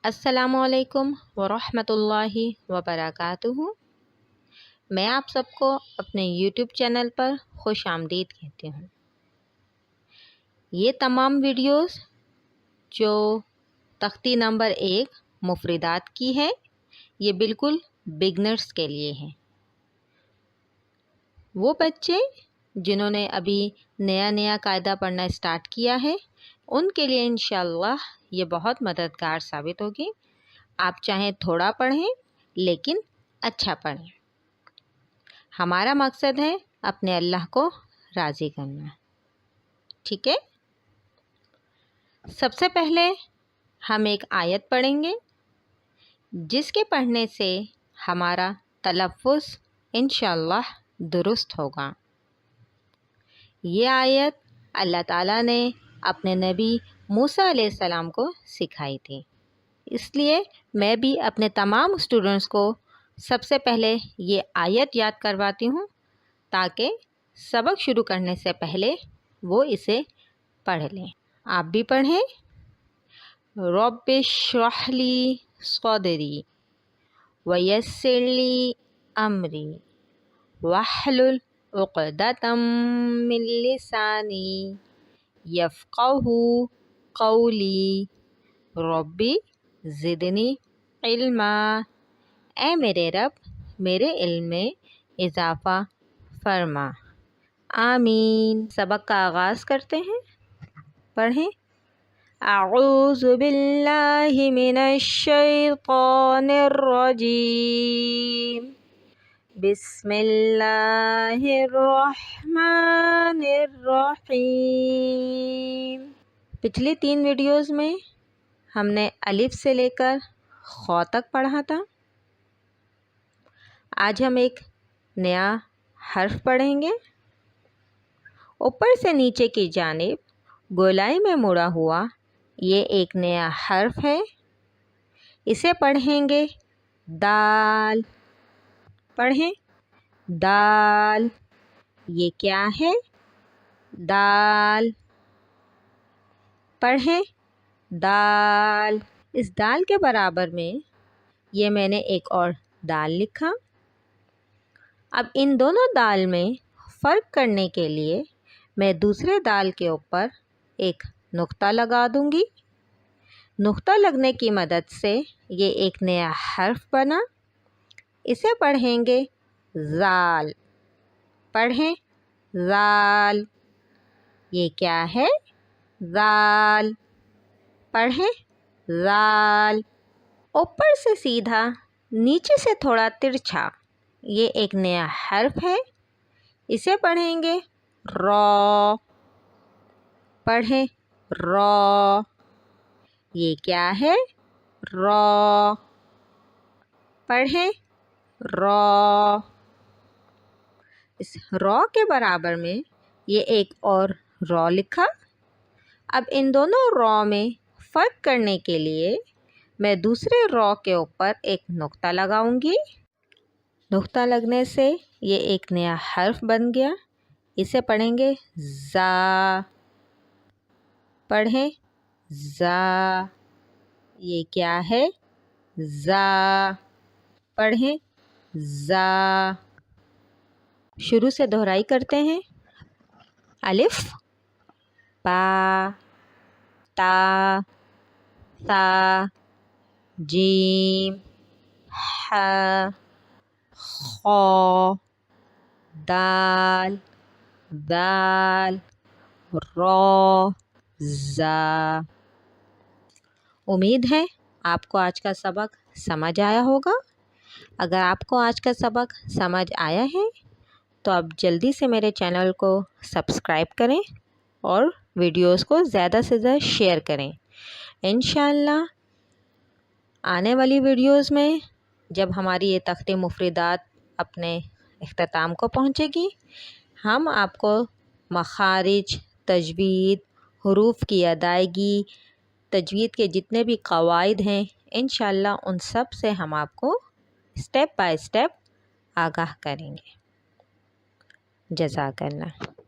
السلام علیکم ورحمۃ اللہ وبرکاتہ۔ میں آپ سب کو اپنے یوٹیوب چینل پر خوش آمدید کہتی ہوں۔ یہ تمام ویڈیوز جو تختی نمبر 1 مفردات کی ہے، یہ بالکل بگنرز کے لیے ہیں۔ وہ بچے جنہوں نے ابھی نیا قاعدہ پڑھنا اسٹارٹ کیا ہے، ان کے لیے انشاءاللہ یہ بہت مددگار ثابت ہوگی۔ آپ چاہیں تھوڑا پڑھیں لیکن اچھا پڑھیں۔ ہمارا مقصد ہے اپنے اللہ کو راضی کرنا، ٹھیک ہے؟ سب سے پہلے ہم ایک آیت پڑھیں گے جس کے پڑھنے سے ہمارا تلفظ انشاءاللہ درست ہوگا۔ یہ آیت اللہ تعالیٰ نے اپنے نبی موسیٰ علیہ السلام کو سکھائی تھی، اس لیے میں بھی اپنے تمام اسٹوڈنٹس کو سب سے پہلے یہ آیت یاد کرواتی ہوں تاکہ سبق شروع کرنے سے پہلے وہ اسے پڑھ لیں۔ آپ بھی پڑھیں۔ رب اشرح لی صدری ویسر لی امری واحلل عقدۃ من لسانی یفقہوا قولی ربی زدنی علما۔ اے میرے رب، میرے علم میں اضافہ فرما، آمین۔ سبق کا آغاز کرتے ہیں، پڑھیں۔ اعوذ باللہ من الشیطان الرجیم، بسم اللہ الرحمن الرحیم۔ پچھلی 3 ویڈیوز میں ہم نے الف سے لے کر خ تک پڑھا تھا۔ آج ہم ایک نیا حرف پڑھیں گے۔ اوپر سے نیچے کی جانب گولائی میں مڑا ہوا یہ ایک نیا حرف ہے، اسے پڑھیں گے دال۔ پڑھیں دال۔ یہ کیا ہے؟ دال۔ پڑھیں دال۔ اس دال کے برابر میں یہ میں نے ایک اور دال لکھا۔ اب ان دونوں دال میں فرق کرنے کے لیے میں دوسرے دال کے اوپر ایک نقطہ لگا دوں گی۔ نقطہ لگنے کی مدد سے یہ ایک نیا حرف بنا، اسے پڑھیں گے زال۔ پڑھیں زال۔ یہ کیا ہے؟ زال۔ پڑھیں زال۔ اوپر سے سیدھا، نیچے سے تھوڑا ترچھا یہ ایک نیا حرف ہے، اسے پڑھیں گے را۔ پڑھیں را۔ یہ کیا ہے؟ را۔ پڑھیں را۔ اس را کے برابر میں یہ ایک اور را لکھا۔ اب ان دونوں را میں فرق کرنے کے لیے میں دوسرے را کے اوپر ایک نقطہ لگاؤں گی۔ نقطہ لگنے سے یہ ایک نیا حرف بن گیا، اسے پڑھیں گے زا۔ پڑھیں زا۔ یہ کیا ہے؟ زا۔ پڑھیں زا۔ شروع سے دہرائی کرتے ہیں۔ الف، با، تا، ثا، جیم، ح، خ، دال، ذال، را، زا۔ امید ہے آپ کو آج کا سبق سمجھ آیا ہوگا۔ اگر آپ کو آج کا سبق سمجھ آیا ہے تو آپ جلدی سے میرے چینل کو سبسکرائب کریں اور ویڈیوز کو زیادہ سے زیادہ شیئر کریں۔ انشاءاللہ آنے والی ویڈیوز میں جب ہماری یہ تختی مفردات اپنے اختتام کو پہنچے گی، ہم آپ کو مخارج، تجوید، حروف کی ادائیگی، تجوید کے جتنے بھی قواعد ہیں، انشاءاللہ ان سب سے ہم آپ کو اسٹیپ بائی اسٹیپ آگاہ کریں گے۔ جزاک اللہ۔